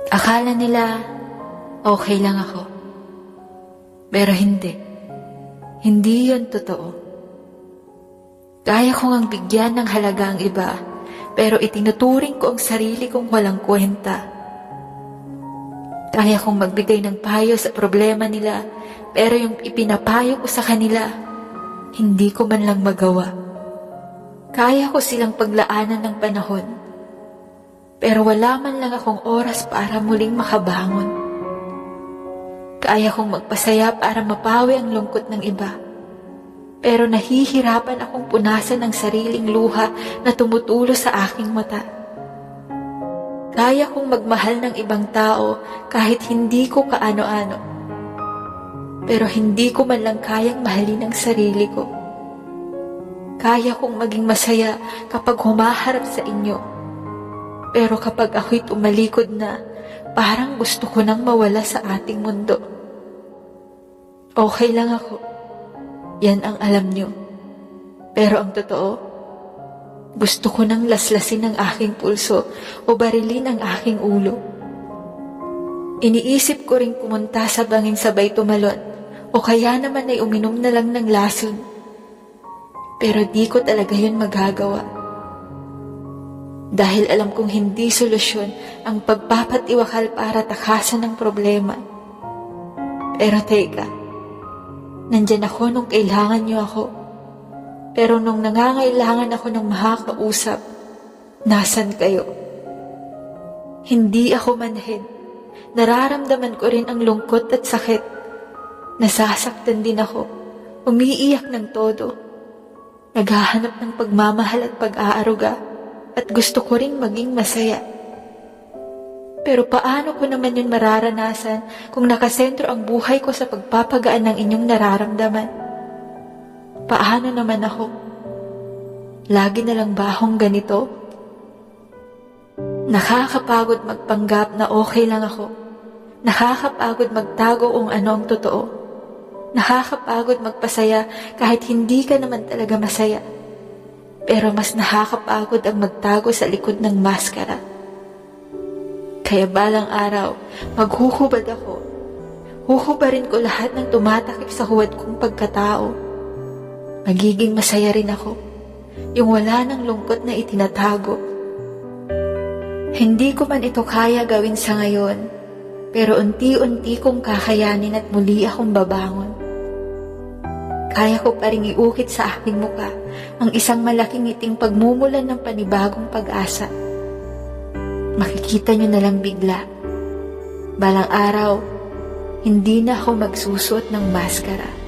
Akala nila okay lang ako. Pero hindi. Hindi yun totoo. Kaya ko ngang bigyan ng halaga ang iba, pero itinuturing ko ang sarili kong walang kwenta. Kaya kong magbigay ng payo sa problema nila, pero yung ipinapayo ko sa kanila, hindi ko man lang magawa. Kaya ko silang paglaanan ng panahon, pero wala man lang akong oras para muling makabangon. Kaya kong magpasaya para mapawi ang lungkot ng iba, pero nahihirapan akong punasan ng sariling luha na tumutulo sa aking mata. Kaya kong magmahal ng ibang tao kahit hindi ko kaano-ano, pero hindi ko man lang kayang mahalin ang sarili ko. Kaya kong maging masaya kapag humaharap sa inyo, pero kapag ako'y tumalikod na, parang gusto ko nang mawala sa ating mundo. Okay lang ako. Yan ang alam nyo. Pero ang totoo, gusto ko nang laslasin ang aking pulso o barilin ang aking ulo. Iniisip ko ring pumunta sa bangin sabay tumalon o kaya naman ay uminom na lang ng lason. Pero di ko talaga yun magagawa. Dahil alam kong hindi solusyon ang pagpapatiwakal para takasan ng problema. Pero teka, nandyan ako nung kailangan niyo ako. Pero nung nangangailangan ako ng makakausap, nasan kayo? Hindi ako manhin. Nararamdaman ko rin ang lungkot at sakit. Nasasaktan din ako. Umiiyak ng todo. Naghahanap ng pagmamahal at pag-aaruga. At gusto ko ring maging masaya. Pero paano ko naman yun mararanasan kung nakasentro ang buhay ko sa pagpapagaan ng inyong nararamdaman? Paano naman ako? Lagi na lang ba akong ganito? Nakakapagod magpanggap na okay lang ako. Nakakapagod magtago kung ano ang totoo. Nakakapagod magpasaya kahit hindi ka naman talaga masaya. Pero mas nakakapagod ang magtago sa likod ng maskara. Kaya balang araw, maghuhubad ako. Huhubarin ko lahat ng tumatakip sa huwad kong pagkatao. Magiging masaya rin ako, yung wala ng lungkot na itinatago. Hindi ko man ito kaya gawin sa ngayon, pero unti-unti kong kakayanin at muli akong babangon. Kaya ko pa rin iukit sa aking muka ang isang malaking ngiting pagmumulan ng panibagong pag-asa. Makikita nyo na lang bigla. Balang araw, hindi na ako magsusuot ng maskara.